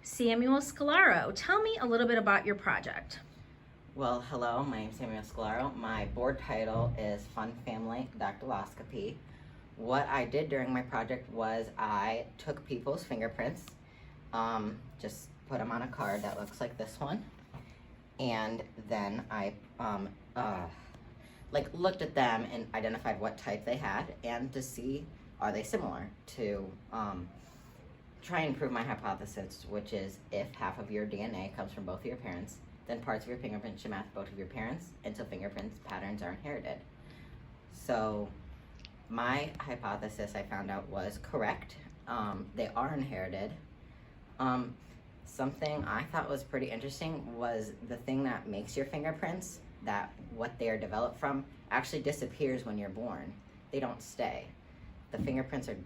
Samuel Scalaro. Tell me a little bit about your project. Well, hello, my name is Samuel Scalaro. My board title is Fun Family Dactyloscopy. What I did during my project was I took people's fingerprints, just put them on a card that looks like this one, and then I looked at them and identified what type they had, and to see are they similar, to try and prove my hypothesis, which is if half of your DNA comes from both of your parents, then parts of your fingerprints should match both of your parents, and so fingerprints patterns are inherited. So my hypothesis, I found out, was correct. They are inherited. Something I thought was pretty interesting was the thing that makes your fingerprints, that what they are developed from, actually disappears when you're born. They don't stay. The fingerprints are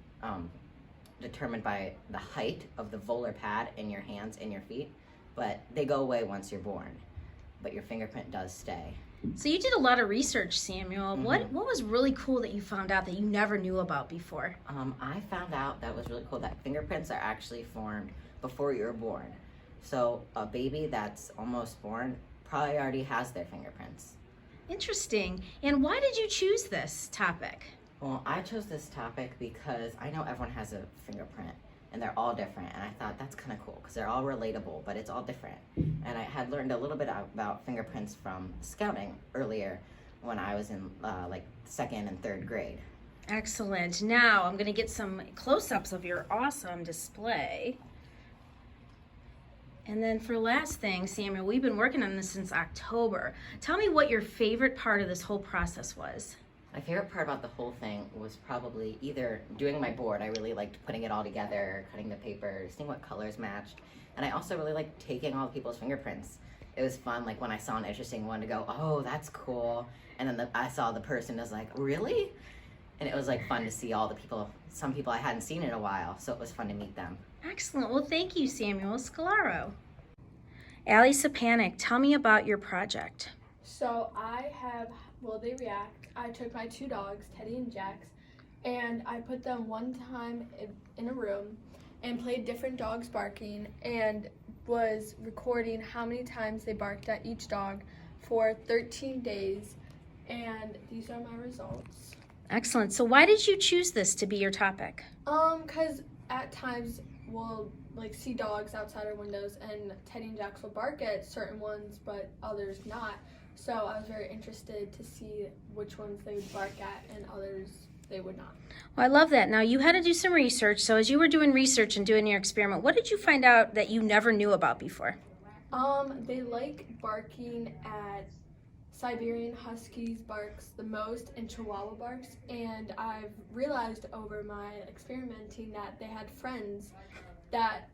determined by the height of the volar pad in your hands and your feet, but they go away once you're born. But your fingerprint does stay. So you did a lot of research, Samuel. Mm-hmm. What was really cool that you found out that you never knew about before? I found out that was really cool that fingerprints are actually formed before you're born. So a baby that's almost born probably already has their fingerprints. Interesting. And why did you choose this topic? Well, I chose this topic because I know everyone has a fingerprint and they're all different, and I thought that's kind of cool because they're all relatable, but it's all different. And I had learned a little bit about fingerprints from scouting earlier when I was in second and third grade. Excellent. Now I'm going to get some close-ups of your awesome display. And then for last thing, Samuel, we've been working on this since October. Tell me what your favorite part of this whole process was. My favorite part about the whole thing was probably either doing my board. I really liked putting it all together, cutting the paper, seeing what colors matched. And I also really liked taking all the people's fingerprints. It was fun, like when I saw an interesting one, to go, oh, that's cool. And then I saw the person was like, really? And it was like fun to see all the people, some people I hadn't seen in a while, so it was fun to meet them. Excellent. Well, thank you, Samuel Scalaro. Allie Sapanik, tell me about your project. So I have Will They React? I took my two dogs, Teddy and Jax, and I put them one time in a room and played different dogs barking and was recording how many times they barked at each dog for 13 days, and these are my results. Excellent. So why did you choose this to be your topic? Because at times we'll see dogs outside our windows, and Teddy and Jax will bark at certain ones, but others not. So I was very interested to see which ones they would bark at and others they would not. Well, I love that. Now, you had to do some research. So as you were doing research and doing your experiment, what did you find out that you never knew about before? They like barking at Siberian Huskies barks the most, and Chihuahua barks. And I've realized over my experimenting that they had friends that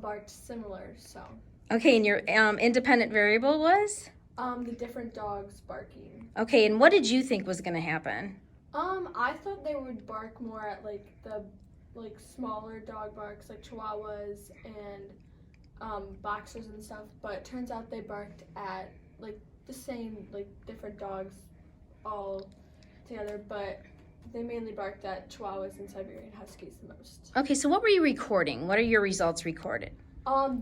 barked similar. So. Okay, and your independent variable was? The different dogs barking. Okay, and what did you think was going to happen? I thought they would bark more at the smaller dog barks, like Chihuahuas and boxers and stuff, but it turns out they barked at the same different dogs all together, but they mainly barked at Chihuahuas and Siberian Huskies the most. Okay, so what were you recording? What are your results recorded?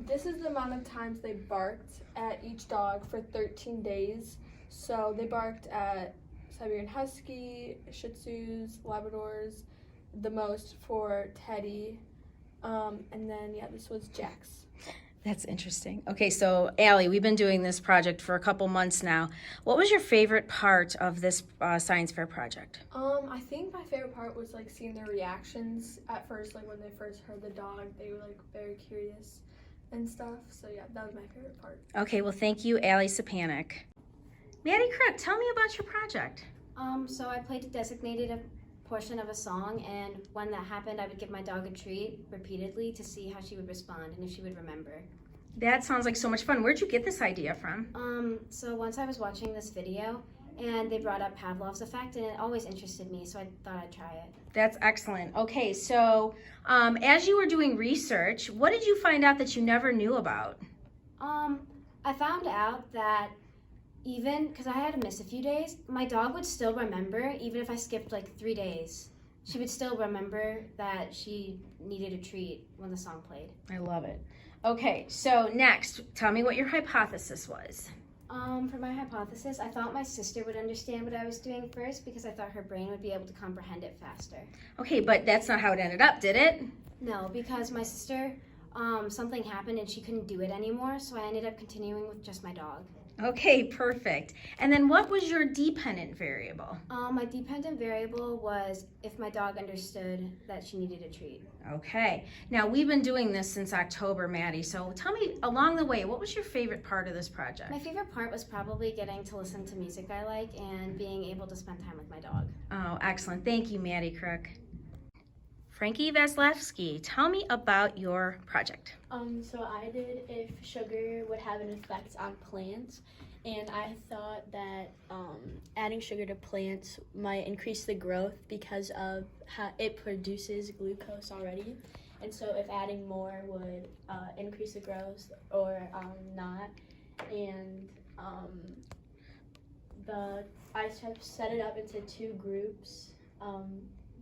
This is the amount of times they barked at each dog for 13 days. So they barked at Siberian Husky, Shih Tzus, Labradors, the most for Teddy, and then, this was Jax. That's interesting. Okay, so Allie, we've been doing this project for a couple months now. What was your favorite part of this science fair project? I think my favorite part was seeing their reactions at first, when they first heard the dog. They were very curious and stuff. So yeah, that was my favorite part. Okay, well, thank you, Allie Sapanik. Maddie Crook, tell me about your project. So I played a designated portion of a song, and when that happened, I would give my dog a treat repeatedly to see how she would respond and if she would remember. That sounds like so much fun. Where'd you get this idea from? So once I was watching this video, and they brought up Pavlov's effect, and it always interested me, so I thought I'd try it. That's excellent. Okay, so as you were doing research, what did you find out that you never knew about? I found out that even, because I had to miss a few days, my dog would still remember, even if I skipped 3 days. She would still remember that she needed a treat when the song played. I love it. Okay, so next, tell me what your hypothesis was. For my hypothesis, I thought my sister would understand what I was doing first because I thought her brain would be able to comprehend it faster. Okay, but that's not how it ended up, did it? No, because my sister, something happened and she couldn't do it anymore, so I ended up continuing with just my dog. Okay, perfect. And then what was your dependent variable? My dependent variable was if my dog understood that she needed a treat. Okay. Now, we've been doing this since October, Maddie, so tell me along the way, what was your favorite part of this project? My favorite part was probably getting to listen to music I like and being able to spend time with my dog. Oh, excellent. Thank you, Maddie Crook. Frankie Vaslevsky, tell me about your project. So I did if sugar would have an effect on plants, and I thought that adding sugar to plants might increase the growth because of how it produces glucose already, and so if adding more would increase the growth or not. And I have set it up into two groups.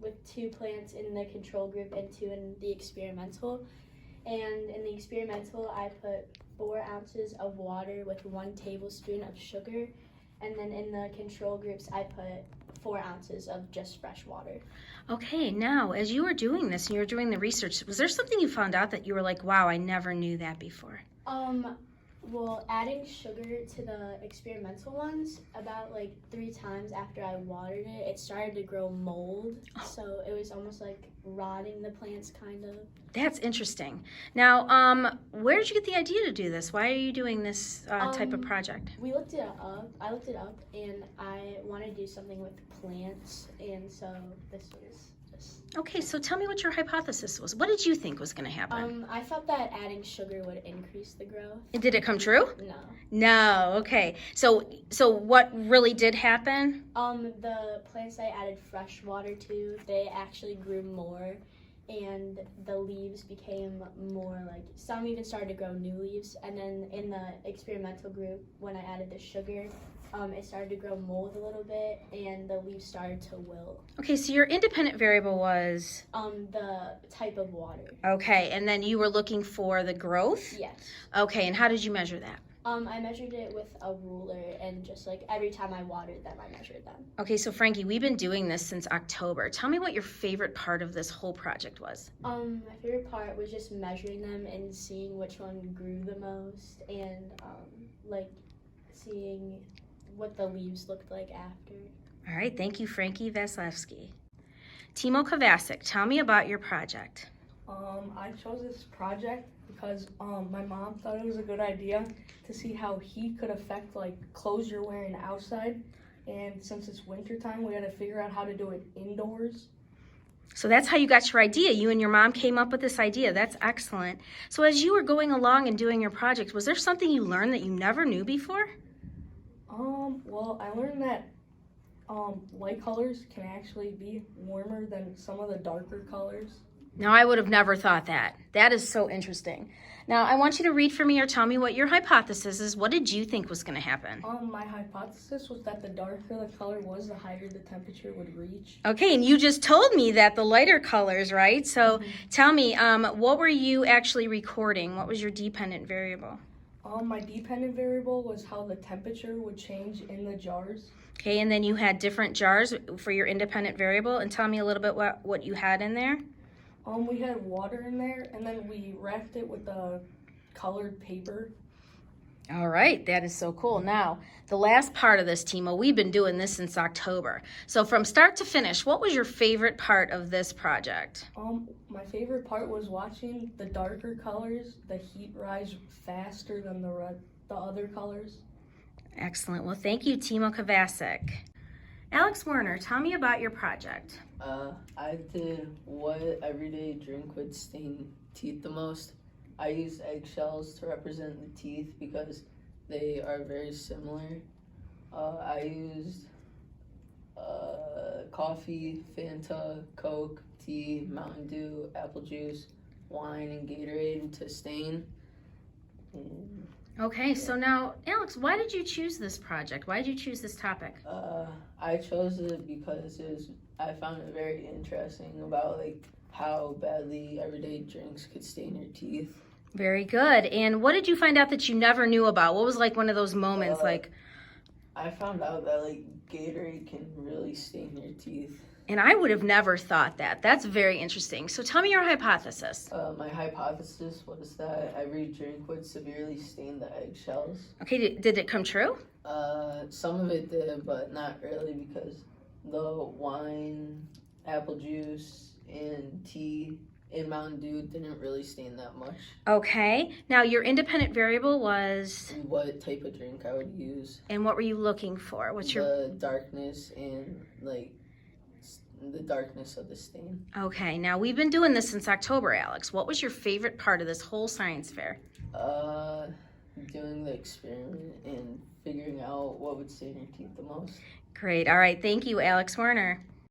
With 2 plants in the control group and 2 in the experimental. And in the experimental, I put 4 ounces of water with 1 tablespoon of sugar. And then in the control groups, I put 4 ounces of just fresh water. Okay, now, as you were doing this and you were doing the research, was there something you found out that you were like, wow, I never knew that before? Well, adding sugar to the experimental ones, about like 3 times after I watered it, it started to grow mold. So it was almost like rotting the plants, kind of. That's interesting. Now, where did you get the idea to do this? Why are you doing this type of project? We looked it up. I looked it up, and I wanted to do something with plants, and so this was just. Okay, so tell me what your hypothesis was. What did you think was going to happen? I thought that adding sugar would increase the growth. Did it come true? No. No. Okay. So what really did happen? The plants I added fresh water to, they actually grew more, and the leaves became more like, some even started to grow new leaves. And then in the experimental group, when I added the sugar, it started to grow mold a little bit, and the leaves started to wilt. Okay, so your independent variable was? The type of water. Okay, and then you were looking for the growth? Yes. Okay, and how did you measure that? I measured it with a ruler, and just like every time I watered them, I measured them. Okay, so Frankie, we've been doing this since October. Tell me what your favorite part of this whole project was. My favorite part was just measuring them and seeing which one grew the most, and like seeing what the leaves looked like after. All right, thank you, Frankie Vaslevsky. Timo Kovacic, tell me about your project. I chose this project because my mom thought it was a good idea to see how heat could affect like clothes you're wearing outside. And since it's wintertime, we had to figure out how to do it indoors. So that's how you got your idea. You and your mom came up with this idea. That's excellent. So as you were going along and doing your project, was there something you learned that you never knew before? Well, I learned that light colors can actually be warmer than some of the darker colors. Now, I would have never thought that. That is so interesting. Now, I want you to read for me or tell me what your hypothesis is. What did you think was going to happen? My hypothesis was that the darker the color was, the higher the temperature would reach. Okay, and you just told me that the lighter colors, right? So tell me, what were you actually recording? What was your dependent variable? My dependent variable was how the temperature would change in the jars. Okay, and then you had different jars for your independent variable. And tell me a little bit what you had in there. We had water in there, and then we wrapped it with a colored paper. All right, that is so cool. Now, the last part of this, Timo, we've been doing this since October. So from start to finish, what was your favorite part of this project? My favorite part was watching the darker colors, the heat rise faster than the other colors. Excellent. Well, thank you, Timo Kovacic. Alex Werner, tell me about your project. I did what everyday drink would stain teeth the most. I used eggshells to represent the teeth because they are very similar. I used coffee, Fanta, Coke, tea, Mountain Dew, apple juice, wine, and Gatorade to stain. Okay, so now, Alex, why did you choose this project? Why did you choose this topic? I chose it because I found it very interesting about like how badly everyday drinks could stain your teeth. Very good. And what did you find out that you never knew about? What was like one of those moments like, I found out that like Gatorade can really stain your teeth. and I would have never thought that. That's very interesting. So tell me your hypothesis. My hypothesis was that every drink would severely stain the eggshells. Okay, did it come true? Some of it did, but not really because the wine, apple juice, and tea and Mountain Dew didn't really stain that much. Okay. Now your independent variable was, What type of drink I would use? and what were you looking for? What's your, The darkness and like the darkness of the stain. okay, now we've been doing this since October, Alex. What was your favorite part of this whole science fair? Doing the experiment and figuring out what would stain your teeth the most. Great. All right. Thank you, Alex Werner.